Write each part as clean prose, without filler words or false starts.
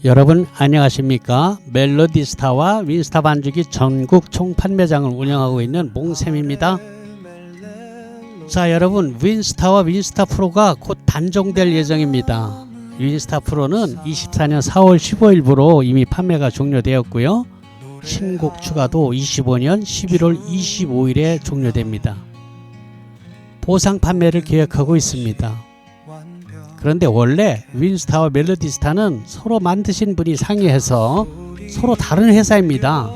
여러분 안녕하십니까? 멜로디스타와 윈스타 반죽이 전국 총판매장을 운영하고 있는 몽쌤입니다. 자, 여러분, 윈스타와 윈스타 프로가 곧 단종될 예정입니다. 윈스타 프로는 24년 4월 15일부로 이미 판매가 종료되었고요. 신곡 추가도 25년 11월 25일에 종료됩니다. 보상 판매를 계획하고 있습니다. 그런데 원래 윈스타와 멜로디스타는 서로 만드신 분이 상의해서 서로 다른 회사입니다.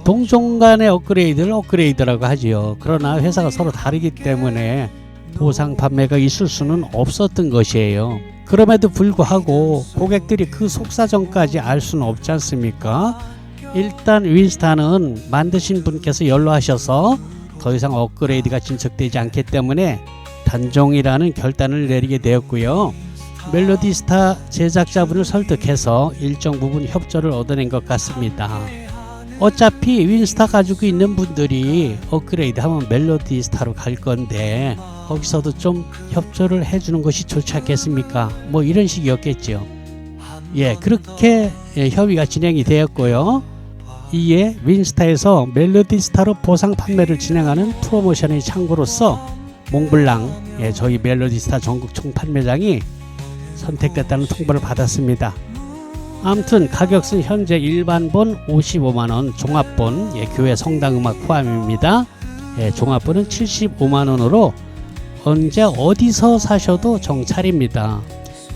동종 간의 업그레이드라고 하지요. 그러나 회사가 서로 다르기 때문에 보상 판매가 있을 수는 없었던 것이에요. 그럼에도 불구하고 고객들이 그 속사정까지 알 수는 없지 않습니까? 일단 윈스타는 만드신 분께서 연로하셔서 더 이상 업그레이드가 진척되지 않기 때문에 단종이라는 결단을 내리게 되었고요. 멜로디스타 제작자분을 설득해서 일정 부분 협조를 얻어낸 것 같습니다. 어차피 윈스타 가지고 있는 분들이 업그레이드 하면 멜로디스타로 갈 건데 거기서도 좀 협조를 해주는 것이 좋지 않겠습니까? 뭐 이런 식이었겠죠. 그렇게 협의가 진행이 되었고요. 이에 윈스타에서 멜로디스타로 보상 판매를 진행하는 프로모션의 창구로서 몽블랑, 저희 멜로디스타 전국 총판매장이 선택됐다는 통보를 받았습니다. 아무튼 가격은 현재 일반본 55만원, 종합본, 교회 성당음악 포함입니다. 종합본은 75만원으로 언제 어디서 사셔도 정찰입니다.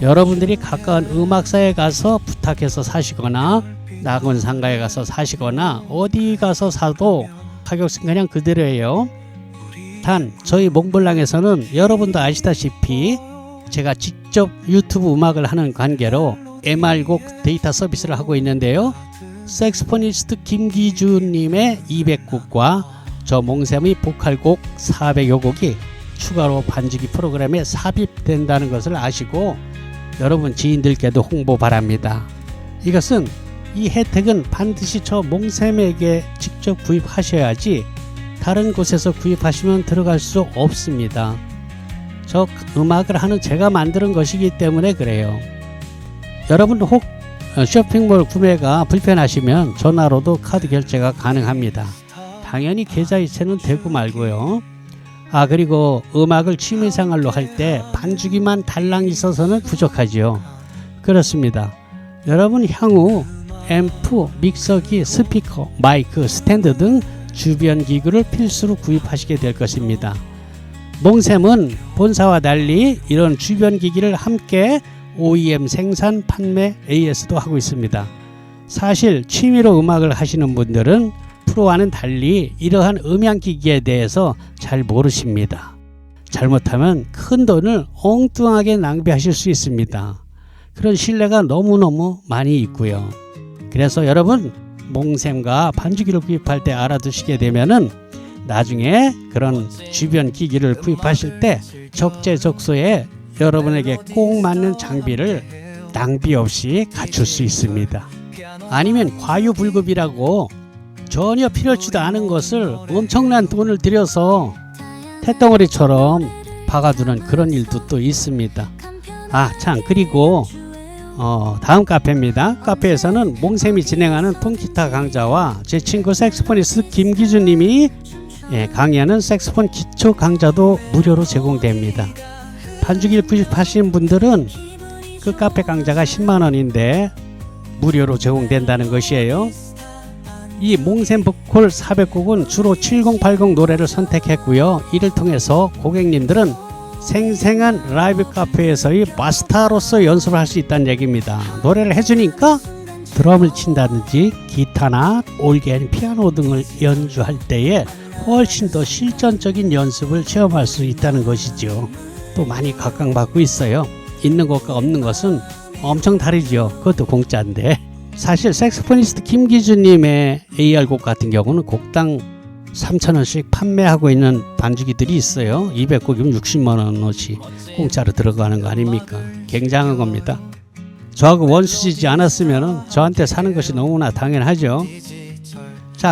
여러분들이 가까운 음악사에 가서 부탁해서 사시거나 낙원상가에 가서 사시거나 어디 가서 사도 가격은 그냥 그대로예요. 단 저희 몽블랑에서는 여러분도 아시다시피 제가 직접 유튜브 음악을 하는 관계로 MR곡 데이터 서비스를 하고 있는데요. 색스포니스트 김기준님의 200곡과 저 몽쌤의 보컬곡 400여 곡이 추가로 반주기 프로그램에 삽입된다는 것을 아시고 여러분 지인들께도 홍보 바랍니다. 이 혜택은 반드시 저 몽쌤에게 직접 구입하셔야지 다른 곳에서 구입하시면 들어갈 수 없습니다. 저 음악을 하는 제가 만드는 것이기 때문에 그래요. 여러분 혹 쇼핑몰 구매가 불편하시면 전화로도 카드 결제가 가능합니다. 당연히 계좌이체는 되고 말고요. 그리고 음악을 취미생활로 할 때 반주기만 달랑 있어서는 부족하지요. 그렇습니다. 여러분 향후 앰프, 믹서기, 스피커, 마이크, 스탠드 등 주변 기구를 필수로 구입하시게 될 것입니다. 몽쌤은 본사와 달리 이런 주변 기기를 함께 OEM 생산, 판매, AS도 하고 있습니다. 사실 취미로 음악을 하시는 분들은 프로와는 달리 이러한 음향기기에 대해서 잘 모르십니다. 잘못하면 큰 돈을 엉뚱하게 낭비하실 수 있습니다. 그런 신뢰가 너무너무 많이 있고요. 그래서 여러분 몽쌤과 반주기를 구입할 때 알아두시게 되면은 나중에 그런 주변 기기를 구입하실 때 적재적소에 여러분에게 꼭 맞는 장비를 낭비 없이 갖출 수 있습니다. 아니면 과유불급이라고 전혀 필요치도 않은 것을 엄청난 돈을 들여서 태덩어리처럼 박아두는 그런 일도 또 있습니다. 그리고 다음 카페입니다. 카페에서는 몽쌤이 진행하는 통기타 강좌와 제 친구 색스포니스트 김기준님이 강의하는 색스폰 기초 강좌도 무료로 제공됩니다. 반주기를 구입하신 분들은 그 카페 강좌가 10만원인데 무료로 제공된다는 것이에요. 이 몽쌤 보컬 400곡은 주로 7080 노래를 선택했고요. 이를 통해서 고객님들은 생생한 라이브 카페에서의 마스터로서 연습을 할 수 있다는 얘기입니다. 노래를 해주니까 드럼을 친다든지 기타나 올겐, 피아노 등을 연주할 때에 훨씬 더 실전적인 연습을 체험할 수 있다는 것이죠. 또 많이 각광받고 있어요. 있는 것과 없는 것은 엄청 다르죠. 그것도 공짜인데. 사실 색스포니스트 김기준님의 AR곡 같은 경우는 곡당 3,000원씩 판매하고 있는 반주기들이 있어요. 200곡이면 60만원어치 공짜로 들어가는 거 아닙니까? 굉장한 겁니다. 저하고 원수지지 않았으면 저한테 사는 것이 너무나 당연하죠.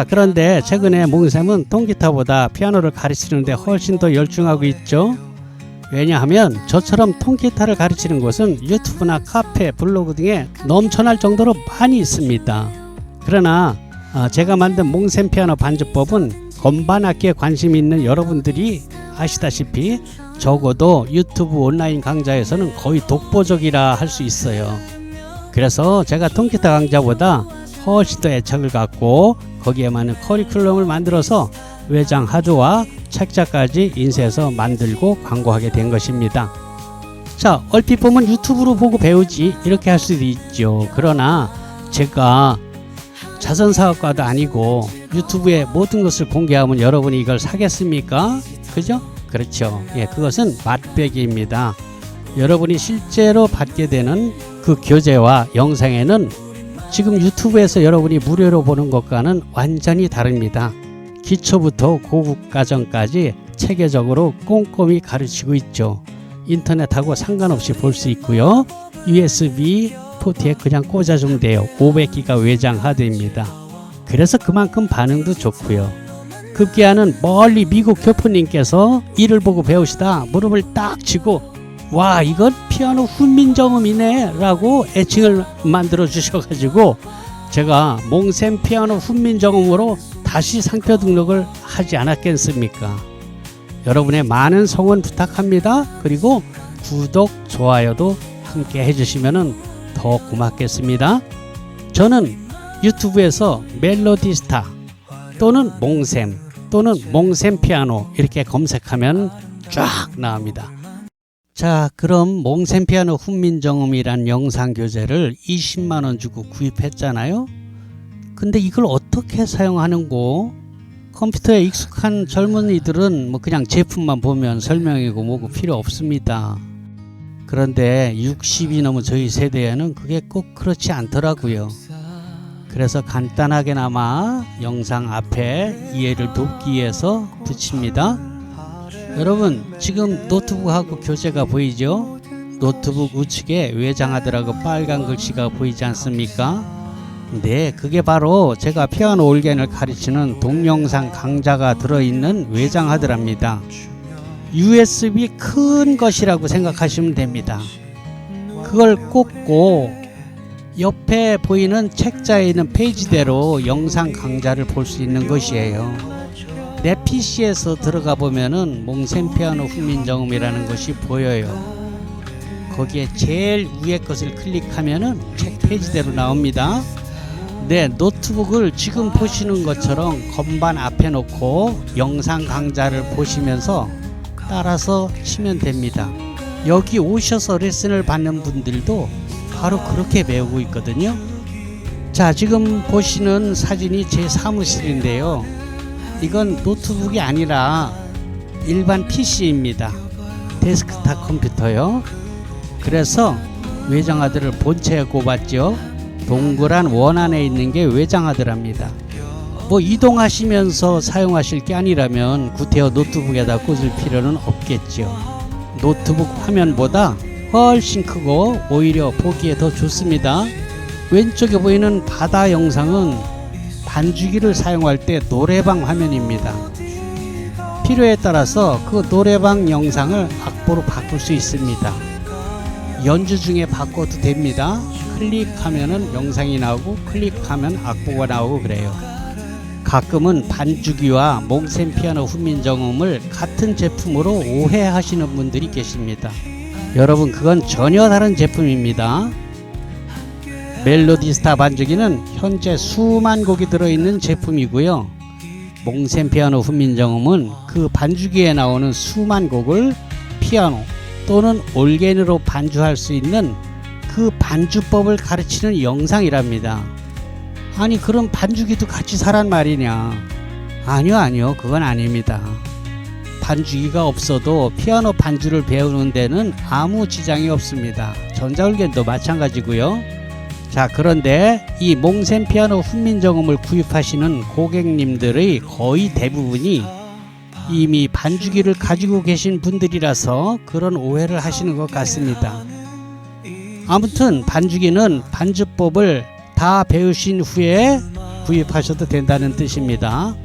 그런데 최근에 몽쌤은 통기타보다 피아노를 가르치는데 훨씬 더 열중하고 있죠. 왜냐하면 저처럼 통기타를 가르치는 곳은 유튜브나 카페, 블로그 등에 넘쳐날 정도로 많이 있습니다. 그러나 제가 만든 몽셈 피아노 반주법은 건반 악기에 관심이 있는 여러분들이 아시다시피 적어도 유튜브 온라인 강좌에서는 거의 독보적이라 할 수 있어요. 그래서 제가 통기타 강좌보다 훨씬 더 애착을 갖고 거기에 맞는 커리큘럼을 만들어서 외장 하드와 책자까지 인쇄해서 만들고 광고하게 된 것입니다. 자, 얼핏 보면 유튜브로 보고 배우지 이렇게 할 수도 있죠. 그러나 제가 자선사업가도 아니고 유튜브에 모든 것을 공개하면 여러분이 이걸 사겠습니까? 그죠? 그렇죠. 예, 그것은 맛배기입니다. 여러분이 실제로 받게 되는 그 교재와 영상에는 지금 유튜브에서 여러분이 무료로 보는 것과는 완전히 다릅니다. 기초부터 고급 과정까지 체계적으로 꼼꼼히 가르치고 있죠. 인터넷하고 상관없이 볼 수 있고요. USB 포트에 그냥 꽂아주면 돼요. 500기가 외장 하드입니다. 그래서 그만큼 반응도 좋고요. 급기야는 멀리 미국 교포님께서 이를 보고 배우시다 무릎을 딱 치고 와, 이건 피아노 훈민정음이네 라고 애칭을 만들어 주셔가지고 제가 몽셈 피아노 훈민정음으로 다시 상표 등록을 하지 않았겠습니까? 여러분의 많은 성원 부탁합니다. 그리고 구독, 좋아요도 함께 해주시면 더 고맙겠습니다. 저는 유튜브에서 멜로디스타 또는 몽셈 또는 몽셈 피아노 이렇게 검색하면 쫙 나옵니다. 자, 그럼 몽셈 피아노 훈민정음이란 영상 교재를 20만원 주고 구입했잖아요. 근데 이걸 어떻게 사용하는고? 컴퓨터에 익숙한 젊은이들은 뭐 그냥 제품만 보면 설명이고 뭐고 필요 없습니다. 그런데 60이 넘은 저희 세대에는 그게 꼭 그렇지 않더라고요. 그래서 간단하게나마 영상 앞에 이해를 돕기 위해서 붙입니다. 여러분, 지금 노트북하고 교재가 보이죠? 노트북 우측에 외장하드라고 빨간 글씨가 보이지 않습니까? 네, 그게 바로 제가 피아노 올겐을 가르치는 동영상 강좌가 들어있는 외장하드랍니다. USB 큰 것이라고 생각하시면 됩니다. 그걸 꽂고 옆에 보이는 책자에 있는 페이지대로 영상 강좌를 볼 수 있는 것이에요. 내 PC에서 들어가 보면은 몽셈 피아노 훈민정음이라는 것이 보여요. 거기에 제일 위에 것을 클릭하면은 책 페이지대로 나옵니다. 네, 노트북을 지금 보시는 것처럼 건반 앞에 놓고 영상 강좌를 보시면서 따라서 치면 됩니다. 여기 오셔서 레슨을 받는 분들도 바로 그렇게 배우고 있거든요. 자, 지금 보시는 사진이 제 사무실인데요. 이건 노트북이 아니라 일반 PC입니다. 데스크탑 컴퓨터요. 그래서 외장하드를 본체에 꼽았죠. 동그란 원 안에 있는 게 외장하드랍니다. 뭐 이동하시면서 사용하실 게 아니라면 구태여 노트북에다 꽂을 필요는 없겠죠. 노트북 화면보다 훨씬 크고 오히려 보기에 더 좋습니다. 왼쪽에 보이는 바다 영상은 반주기를 사용할 때 노래방 화면입니다. 필요에 따라서 그 노래방 영상을 악보로 바꿀 수 있습니다. 연주 중에 바꿔도 됩니다. 클릭하면은 영상이 나오고 클릭하면 악보가 나오고 그래요. 가끔은 반주기와 몽셈 피아노 훈민정음을 같은 제품으로 오해하시는 분들이 계십니다. 여러분, 그건 전혀 다른 제품입니다. 멜로디스타 반주기는 현재 수만 곡이 들어있는 제품이고요. 몽셈 피아노 훈민정음은 그 반주기에 나오는 수만 곡을 피아노 또는 올겐으로 반주할 수 있는 그 반주법을 가르치는 영상이랍니다. 아니, 그럼 반주기도 같이 사란 말이냐? 아니요, 그건 아닙니다. 반주기가 없어도 피아노 반주를 배우는 데는 아무 지장이 없습니다. 전자올겐도 마찬가지고요. 자, 그런데 이 몽셈 피아노 훈민정음을 구입하시는 고객님들의 거의 대부분이 이미 반주기를 가지고 계신 분들이라서 그런 오해를 하시는 것 같습니다. 아무튼 반주기는 반주법을 다 배우신 후에 구입하셔도 된다는 뜻입니다.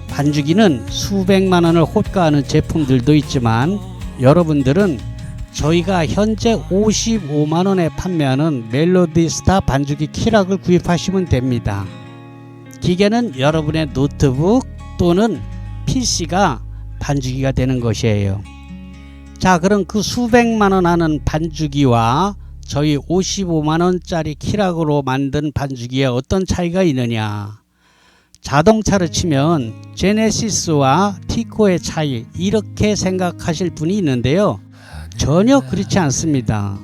반주기는 수백만 원을 호가하는 제품들도 있지만 여러분들은 저희가 현재 55만원에 판매하는 멜로디스타 반주기 키락을 구입하시면 됩니다. 기계는 여러분의 노트북 또는 PC가 반주기가 되는 것이에요. 자, 그럼 그 수백만원 하는 반주기와 저희 55만원짜리 키락으로 만든 반주기에 어떤 차이가 있느냐. 자동차를 치면 제네시스와 티코의 차이, 이렇게 생각하실 분이 있는데요. 전혀 그렇지 않습니다.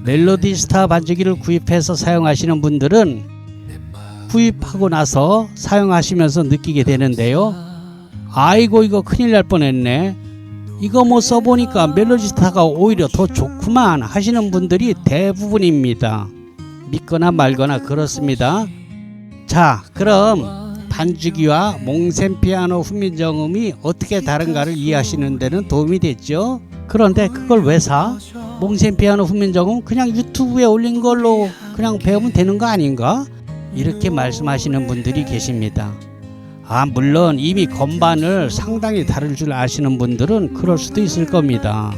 멜로디스타 반주기를 구입해서 사용하시는 분들은 구입하고 나서 사용하시면서 느끼게 되는데요. 아이고, 이거 큰일 날 뻔했네, 이거 뭐 써보니까 멜로디스타가 오히려 더 좋구만 하시는 분들이 대부분입니다. 믿거나 말거나 그렇습니다. 자, 그럼 반주기와 몽셈 피아노 훈민정음이 어떻게 다른가를 이해하시는 데는 도움이 됐죠. 그런데 그걸 왜 사? 몽셈 피아노 훈민정음 그냥 유튜브에 올린 걸로 그냥 배우면 되는 거 아닌가? 이렇게 말씀하시는 분들이 계십니다. 물론 이미 건반을 상당히 다룰 줄 아시는 분들은 그럴 수도 있을 겁니다.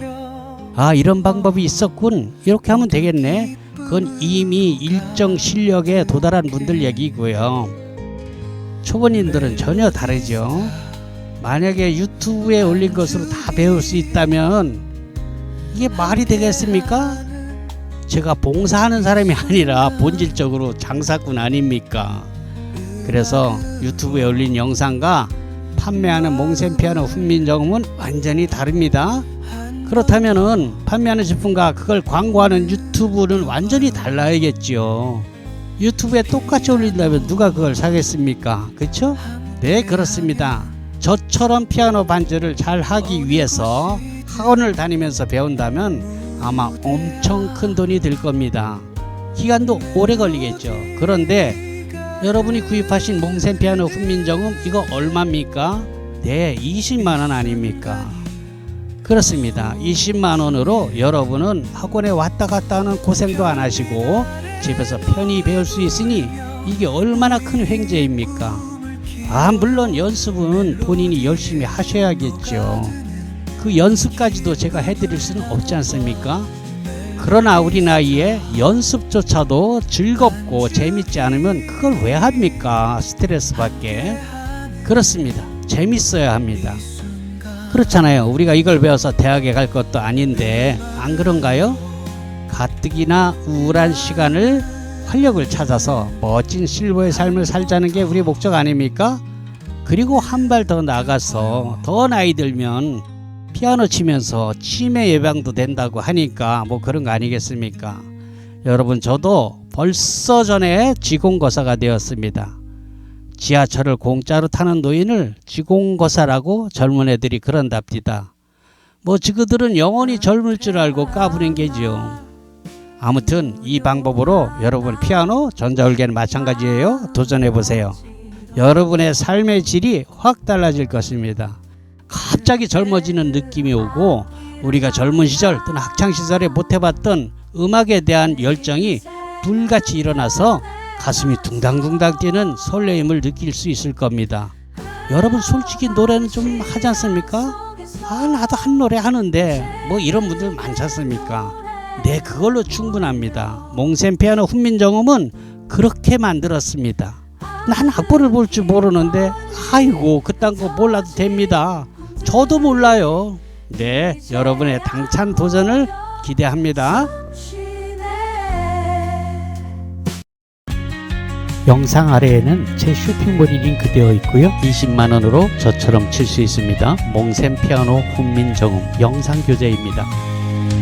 이런 방법이 있었군, 이렇게 하면 되겠네. 그건 이미 일정 실력에 도달한 분들 얘기고요. 초보님들은 전혀 다르죠. 만약에 유튜브에 올린 것으로 다 배울 수 있다면 이게 말이 되겠습니까? 제가 봉사하는 사람이 아니라 본질적으로 장사꾼 아닙니까? 그래서 유튜브에 올린 영상과 판매하는 몽셈 피아노 훈민정음은 완전히 다릅니다. 그렇다면은 판매하는 제품과 그걸 광고하는 유튜브는 완전히 달라야겠죠. 유튜브에 똑같이 올린다면 누가 그걸 사겠습니까? 그렇죠? 네, 그렇습니다. 저처럼 피아노 반주를 잘 하기 위해서 학원을 다니면서 배운다면 아마 엄청 큰 돈이 들 겁니다. 기간도 오래 걸리겠죠. 그런데 여러분이 구입하신 몽셈 피아노 훈민정음 이거 얼마입니까? 네, 20만원 아닙니까? 그렇습니다. 20만원으로 여러분은 학원에 왔다 갔다 하는 고생도 안 하시고 집에서 편히 배울 수 있으니 이게 얼마나 큰 횡재입니까? 물론 연습은 본인이 열심히 하셔야겠죠. 그 연습까지도 제가 해드릴 수는 없지 않습니까? 그러나 우리 나이에 연습조차도 즐겁고 재밌지 않으면 그걸 왜 합니까? 스트레스 받게. 그렇습니다. 재밌어야 합니다. 그렇잖아요. 우리가 이걸 배워서 대학에 갈 것도 아닌데 안 그런가요? 가뜩이나 우울한 시간을 활력을 찾아서 멋진 실버의 삶을 살자는 게 우리 목적 아닙니까? 그리고 한 발 더 나가서 더 나이 들면 피아노 치면서 치매 예방도 된다고 하니까 뭐 그런 거 아니겠습니까? 여러분, 저도 벌써 전에 지공거사가 되었습니다. 지하철을 공짜로 타는 노인을 지공거사라고 젊은 애들이 그런답니다. 뭐 지그들은 영원히 젊을 줄 알고 까부는 게죠. 아무튼 이 방법으로 여러분 피아노, 전자올개는 마찬가지예요. 도전해보세요. 여러분의 삶의 질이 확 달라질 것입니다. 갑자기 젊어지는 느낌이 오고 우리가 젊은 시절 또는 학창시절에 못해봤던 음악에 대한 열정이 불같이 일어나서 가슴이 둥당둥당 뛰는 설레임을 느낄 수 있을 겁니다. 여러분, 솔직히 노래는 좀 하지 않습니까? 나도 한 노래 하는데 뭐 이런 분들 많지 않습니까? 네, 그걸로 충분합니다. 몽셈 피아노 훈민정음은 그렇게 만들었습니다. 난 악보를 볼 줄 모르는데 아이고, 그딴 거 몰라도 됩니다. 저도 몰라요. 네, 여러분의 당찬 도전을 기대합니다. 영상 아래에는 제 쇼핑몰이 링크되어 있고요. 20만원으로 저처럼 칠 수 있습니다. 몽셈 피아노 훈민정음 영상 교재입니다.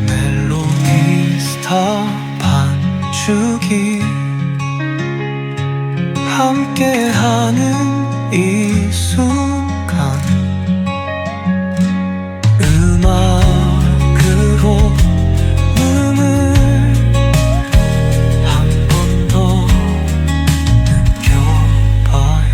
멜로디스타 반주기 함께하는 이 순간 음악으로 눈을 한 번 더 느껴봐요.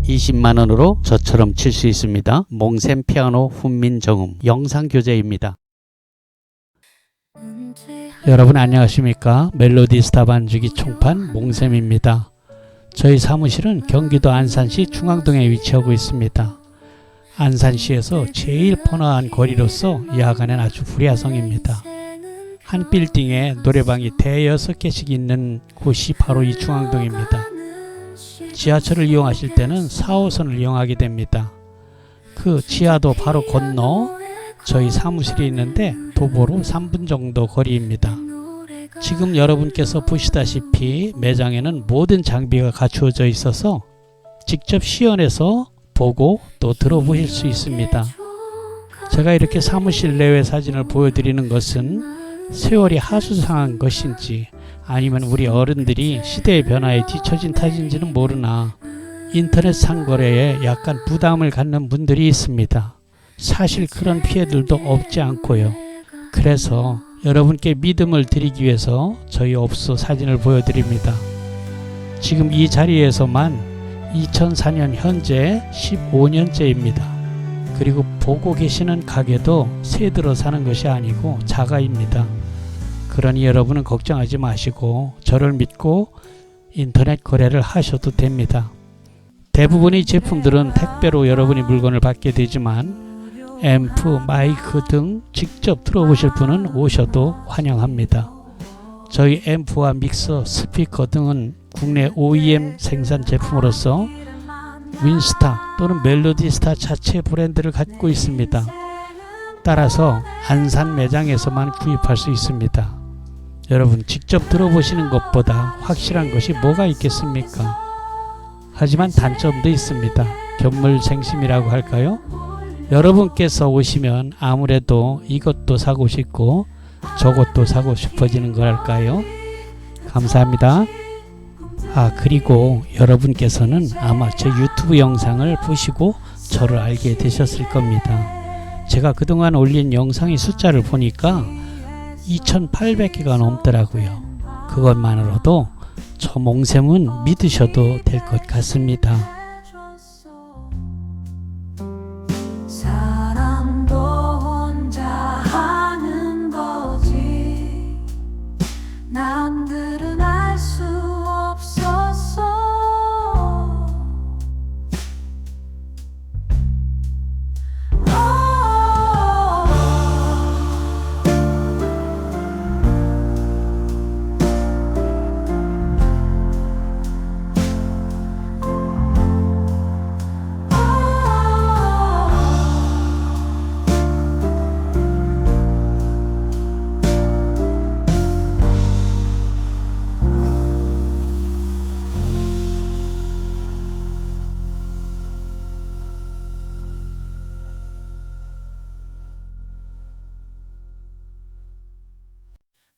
(20만원으로) 저처럼 칠 수 있습니다. 몽셈 피아노 훈민정음 영상 교재입니다. 여러분 안녕하십니까? 멜로디스타 반주기 총판 몽샘입니다. 저희 사무실은 경기도 안산시 중앙동에 위치하고 있습니다. 안산시에서 제일 번화한 거리로서 야간엔 아주 불야성입니다. 한 빌딩에 노래방이 대여섯 개씩 있는 곳이 바로 이 중앙동입니다. 지하철을 이용하실 때는 4호선을 이용하게 됩니다. 그 지하도 바로 건너 저희 사무실이 있는데 도보로 3분 정도 거리입니다. 지금 여러분께서 보시다시피 매장에는 모든 장비가 갖추어져 있어서 직접 시연해서 보고 또 들어보실 수 있습니다. 제가 이렇게 사무실 내외 사진을 보여드리는 것은 세월이 하수상한 것인지 아니면 우리 어른들이 시대의 변화에 뒤처진 탓인지는 모르나 인터넷 상거래에 약간 부담을 갖는 분들이 있습니다. 사실 그런 피해들도 없지 않고요. 그래서 여러분께 믿음을 드리기 위해서 저희 업소 사진을 보여드립니다. 지금 이 자리에서만 2004년 현재 15년째입니다. 그리고 보고 계시는 가게도 새 들어 사는 것이 아니고 자가입니다. 그러니 여러분은 걱정하지 마시고 저를 믿고 인터넷 거래를 하셔도 됩니다. 대부분의 제품들은 택배로 여러분이 물건을 받게 되지만 앰프, 마이크 등 직접 들어보실 분은 오셔도 환영합니다. 저희 앰프와 믹서, 스피커 등은 국내 OEM 생산 제품으로서 윈스타 또는 멜로디스타 자체 브랜드를 갖고 있습니다. 따라서 안산 매장에서만 구입할 수 있습니다. 여러분 직접 들어보시는 것보다 확실한 것이 뭐가 있겠습니까? 하지만 단점도 있습니다. 견물생심이라고 할까요? 여러분께서 오시면 아무래도 이것도 사고 싶고 저것도 사고 싶어지는 거랄까요? 감사합니다. 그리고 여러분께서는 아마 제 유튜브 영상을 보시고 저를 알게 되셨을 겁니다. 제가 그동안 올린 영상의 숫자를 보니까 2800개가 넘더라고요. 그것만으로도 저 몽샘은 믿으셔도 될 것 같습니다. 남들은 알 수 없었어.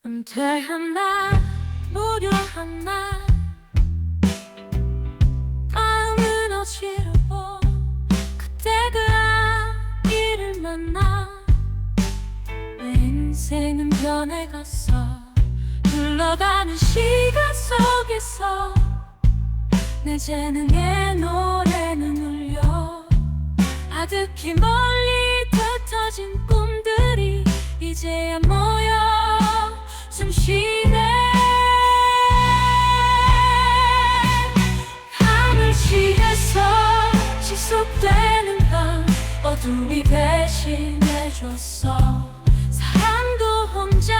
은퇴한 날, 무료한 날, 마음은 어지러워. 그때 그 아이를 만나 내 인생은 변해갔어. 흘러가는 시간 속에서 내 재능의 노래는 울려. 아득히 멀리 흩어진 꿈들이 이제야 모여 숨쉬네. 하늘 시에서 지속되는 밤, 어둠이 대신해줬어. 사랑도 혼자